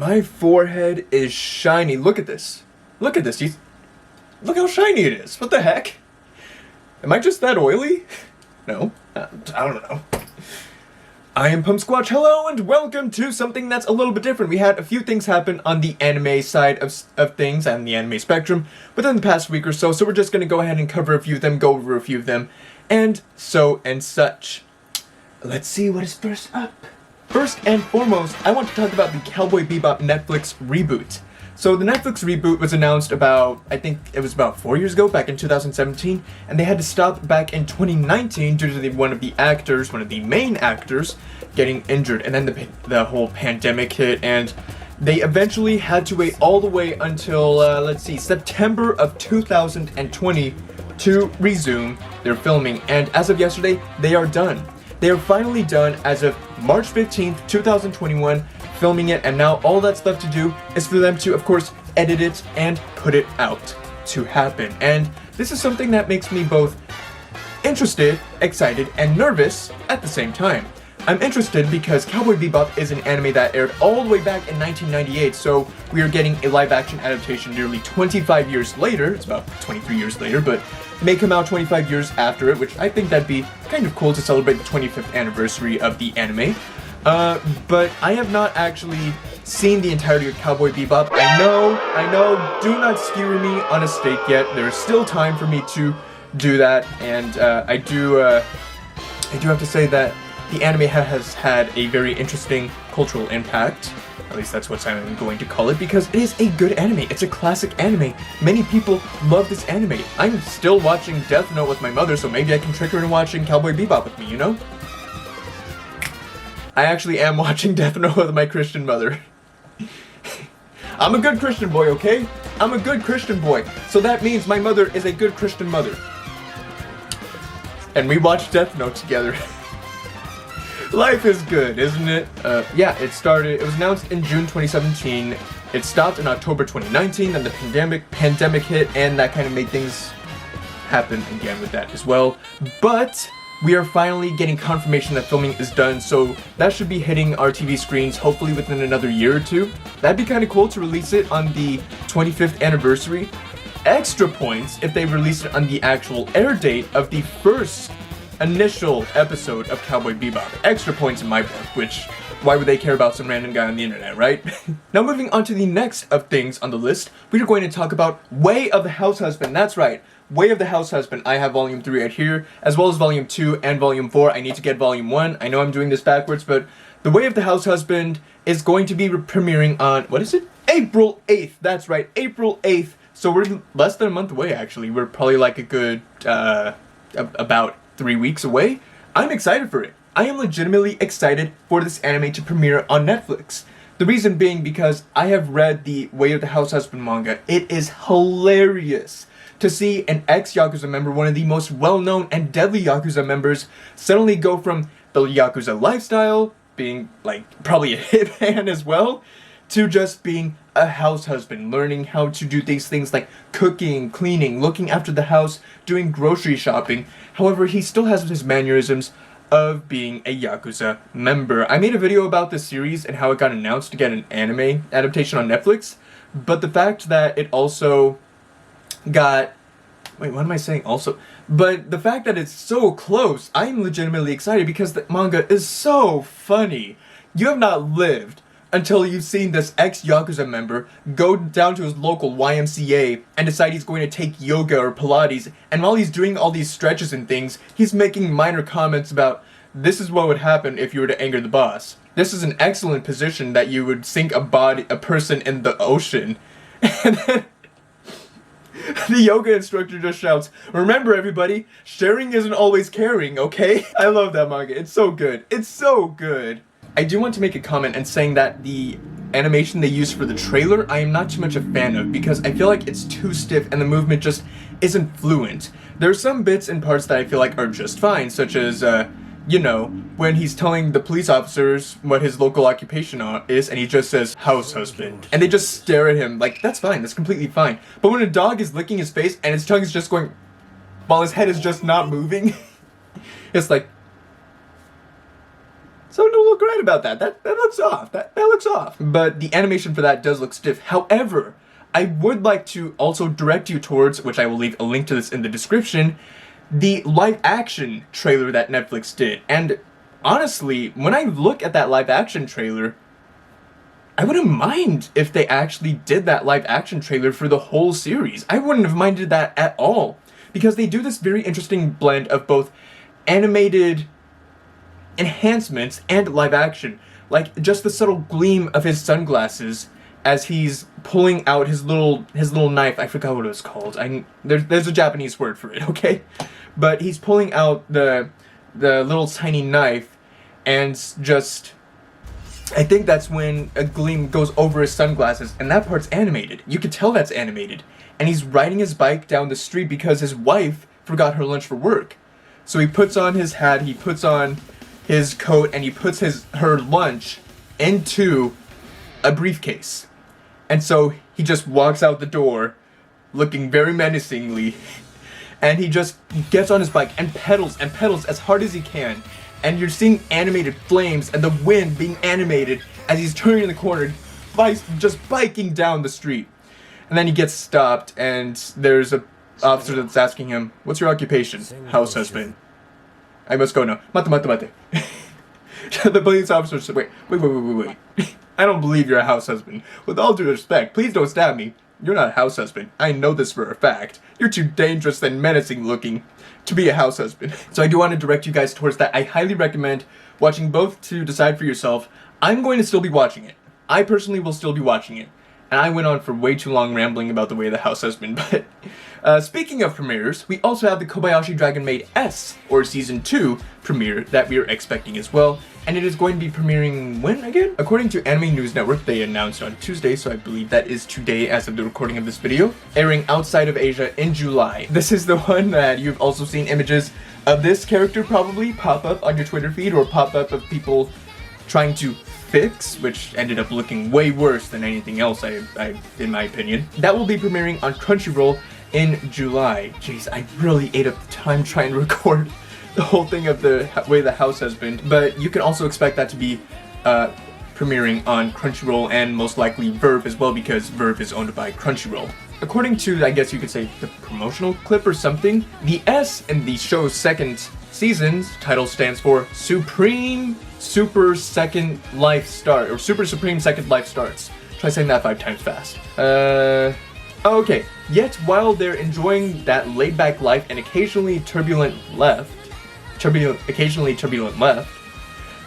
My forehead is shiny. Look at this. Look at this. Look how shiny it is. What the heck? Am I just that oily? No. I don't know. I am Pump Squatch. Hello and welcome to something that's a little bit different. We had a few things happen on the anime side of things and the anime spectrum within the past week or so, so we're just going to go ahead and cover a few of them, go over a few of them, and so and such. Let's see what is first up. First and foremost, I want to talk about the Cowboy Bebop Netflix reboot. So the Netflix reboot was announced I think it was about 4 years ago, back in 2017, and they had to stop back in 2019 due to one of the main actors, getting injured, and then the whole pandemic hit, and they eventually had to wait all the way until, September of 2020 to resume their filming, and as of yesterday, they are done. They are finally done as of March 15th, 2021, filming it, and now all that's left to do is for them to, of course, edit it and put it out to happen. And this is something that makes me both interested, excited, and nervous at the same time. I'm interested because Cowboy Bebop is an anime that aired all the way back in 1998, so we are getting a live-action adaptation nearly 25 years later. It's about 23 years later, but it may come out 25 years after it, which I think that'd be kind of cool to celebrate the 25th anniversary of the anime. But I have not actually seen the entirety of Cowboy Bebop. I know, do not skewer me on a stake yet. There is still time for me to do that, and I do have to say that the anime has had a very interesting cultural impact. At least that's what I'm going to call it, because it is a good anime. It's a classic anime. Many people love this anime. I'm still watching Death Note with my mother, so maybe I can trick her into watching Cowboy Bebop with me, you know? I actually am watching Death Note with my Christian mother. I'm a good Christian boy, okay? I'm a good Christian boy. So that means my mother is a good Christian mother. And we watch Death Note together. Life is good, isn't it? Yeah, it was announced in June 2017. It stopped in October 2019, then the pandemic hit, and that kind of made things happen again with that as well. But we are finally getting confirmation that filming is done, so that should be hitting our TV screens hopefully within another year or two. That'd be kind of cool to release it on the 25th anniversary. Extra points if they release it on the actual air date of the first initial episode of Cowboy Bebop. Extra points in my book, which, why would they care about some random guy on the internet, right? Now moving on to the next of things on the list, we are going to talk about Way of the House Husband. That's right, Way of the House Husband. I have Volume 3 right here, as well as Volume 2 and Volume 4. I need to get Volume 1. I know I'm doing this backwards, but The Way of the House Husband is going to be premiering on, what is it? April 8th. That's right, April 8th. So we're less than a month away, actually. We're probably like a good, about 3 weeks away. I'm excited for it. I am legitimately excited for this anime to premiere on Netflix. The reason being because I have read the Way of the House Husband manga. It is hilarious to see an ex-Yakuza member, one of the most well-known and deadly Yakuza members, suddenly go from the Yakuza lifestyle, being like probably a hitman as well, to just being a house husband, learning how to do these things like cooking, cleaning, looking after the house, doing grocery shopping. However, he still has his mannerisms of being a Yakuza member. I made a video about this series and how it got announced to get an anime adaptation on Netflix, but the fact that it also got... Wait, what am I saying also? But the fact that it's so close, I'm legitimately excited because the manga is so funny. You have not lived until you've seen this ex-Yakuza member go down to his local YMCA and decide he's going to take yoga or Pilates, and while he's doing all these stretches and things, he's making minor comments about, this is what would happen if you were to anger the boss. This is an excellent position that you would sink a person in the ocean. And then the yoga instructor just shouts, remember everybody, sharing isn't always caring, okay? I love that manga. It's so good. It's so good. I do want to make a comment and saying that the animation they used for the trailer, I am not too much a fan of because I feel like it's too stiff and the movement just isn't fluent. There are some bits and parts that I feel like are just fine, such as, you know, when he's telling the police officers what his local occupation is and he just says, house husband. And they just stare at him like, that's fine, that's completely fine. But when a dog is licking his face and his tongue is just going, while his head is just not moving, it's like, so no look right about that. That looks off. That looks off. But the animation for that does look stiff. However, I would like to also direct you towards, which I will leave a link to this in the description, the live action trailer that Netflix did. And honestly, when I look at that live action trailer, I wouldn't mind if they actually did that live action trailer for the whole series. I wouldn't have minded that at all, because they do this very interesting blend of both animated enhancements and live action. Like just the subtle gleam of his sunglasses as he's pulling out his little knife. I forgot what it was called. There's a Japanese word for it, okay? But he's pulling out the little tiny knife, and just, I think that's when a gleam goes over his sunglasses, and that part's animated. You could tell that's animated. And he's riding his bike down the street because his wife forgot her lunch for work. So he puts on his hat, he puts on his coat, and he puts her lunch into a briefcase. And so he just walks out the door, looking very menacingly, and he just gets on his bike and pedals as hard as he can. And you're seeing animated flames and the wind being animated as he's turning the corner, just biking down the street. And then he gets stopped, and there's a officer that's asking him, "What's your occupation?" "House husband." "I must go now." Mate. The police officer said, wait. I don't believe you're a house husband. With all due respect, please don't stab me. You're not a house husband. I know this for a fact. You're too dangerous and menacing looking to be a house husband. So I do want to direct you guys towards that. I highly recommend watching both to decide for yourself. I'm going to still be watching it. I personally will still be watching it. And I went on for way too long rambling about the way of the house husband, but speaking of premieres, we also have the Kobayashi Dragon Maid S, or Season 2, premiere that we are expecting as well, and it is going to be premiering when again? According to Anime News Network, they announced on Tuesday, so I believe that is today as of the recording of this video, airing outside of Asia in July. This is the one that you've also seen images of this character probably pop up on your Twitter feed, or pop up of people trying to fix, which ended up looking way worse than anything else, in my opinion. That will be premiering on Crunchyroll in July. Jeez, I really ate up the time trying to record the whole thing of the way the house has been. But you can also expect that to be premiering on Crunchyroll, and most likely Verve as well, because Verve is owned by Crunchyroll. According to, I guess you could say, the promotional clip or something, the S in the show's second season's title stands for Super Second Life Start, or Super Supreme Second Life Starts. Try saying that 5 times fast. Okay. Yet while they're enjoying that laid-back life and occasionally turbulent left,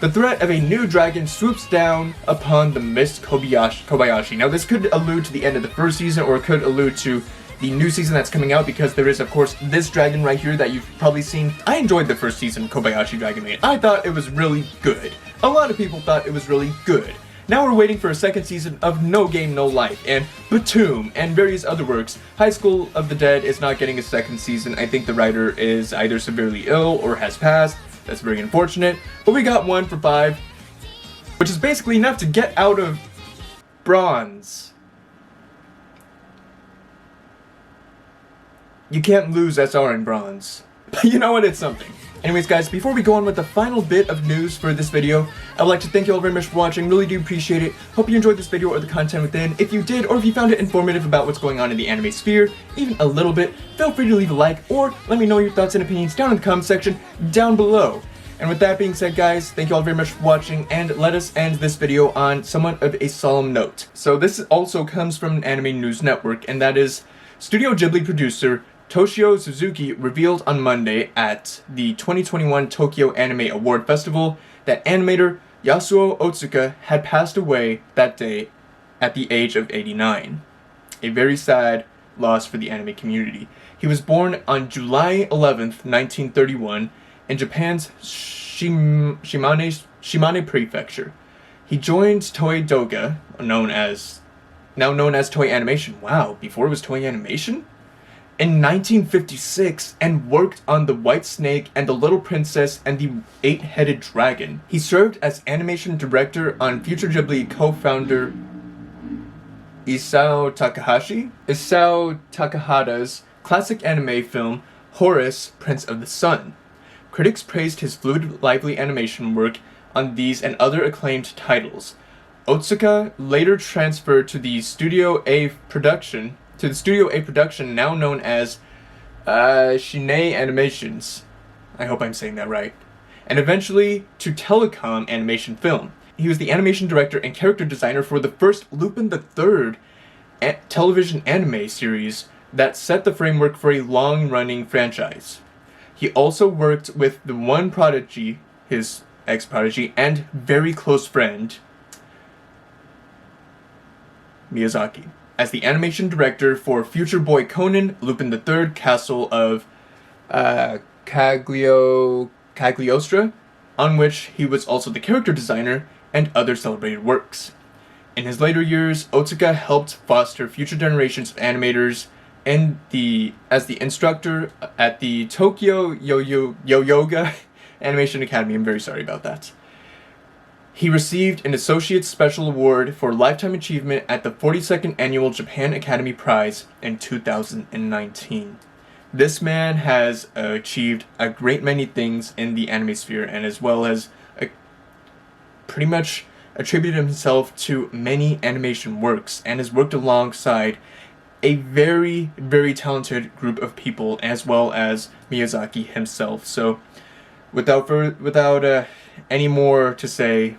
the threat of a new dragon swoops down upon the missed Kobayashi. Now this could allude to the end of the first season, or it could allude to the new season that's coming out, because there is, of course, this dragon right here that you've probably seen. I enjoyed the first season of Kobayashi Dragon Maid. I thought it was really good. A lot of people thought it was really good. Now we're waiting for a second season of No Game No Life, and Batum, and various other works. High School of the Dead is not getting a second season. I think the writer is either severely ill or has passed. That's very unfortunate. But we got 1 for 5, which is basically enough to get out of bronze. You can't lose SR in bronze. But you know what? It's something. Anyways, guys, before we go on with the final bit of news for this video, I would like to thank you all very much for watching. Really do appreciate it. Hope you enjoyed this video or the content within. If you did, or if you found it informative about what's going on in the anime sphere, even a little bit, feel free to leave a like, or let me know your thoughts and opinions down in the comment section down below. And with that being said, guys, thank you all very much for watching, and let us end this video on somewhat of a solemn note. So this also comes from an Anime News Network, and that is Studio Ghibli producer Toshio Suzuki revealed on Monday at the 2021 Tokyo Anime Award Festival that animator Yasuo Otsuka had passed away that day at the age of 89. A very sad loss for the anime community. He was born on July 11th, 1931 in Japan's Shimane Prefecture. He joined Toei Doga, now known as Toei Animation. Wow, before it was Toei Animation? In 1956, and worked on The White Snake and The Little Princess and the Eight-Headed Dragon. He served as animation director on Future Ghibli co-founder Isao Takahata's classic anime film Horus, Prince of the Sun. Critics praised his fluid, lively animation work on these and other acclaimed titles. Otsuka later transferred to the Studio A production, now known as Shinei Animations. I hope I'm saying that right. And eventually to Telecom Animation Film. He was the animation director and character designer for the first Lupin the Third television anime series that set the framework for a long-running franchise. He also worked with the one prodigy, his ex-prodigy, and very close friend, Miyazaki, as the animation director for Future Boy Conan, Lupin the Third, Castle of Cagliostro, on which he was also the character designer, and other celebrated works. In his later years, Otsuka helped foster future generations of animators as the instructor at the Tokyo Yoga Animation Academy. I'm very sorry about that. He received an Associate Special Award for Lifetime Achievement at the 42nd Annual Japan Academy Prize in 2019. This man has achieved a great many things in the anime sphere, and as well as pretty much attributed himself to many animation works, and has worked alongside a very, very talented group of people, as well as Miyazaki himself. So, without any more to say,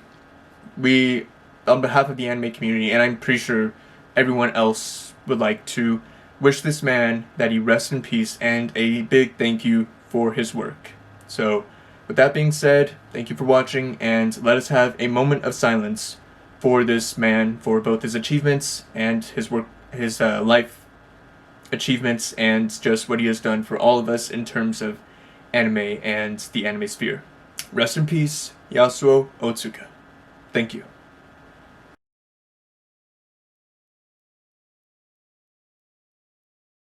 we, on behalf of the anime community, and I'm pretty sure everyone else would like to wish this man that he rests in peace, and a big thank you for his work. So, with that being said, thank you for watching, and let us have a moment of silence for this man, for both his achievements and his work, his life achievements, and just what he has done for all of us in terms of anime and the anime sphere. Rest in peace, Yasuo Otsuka. Thank you.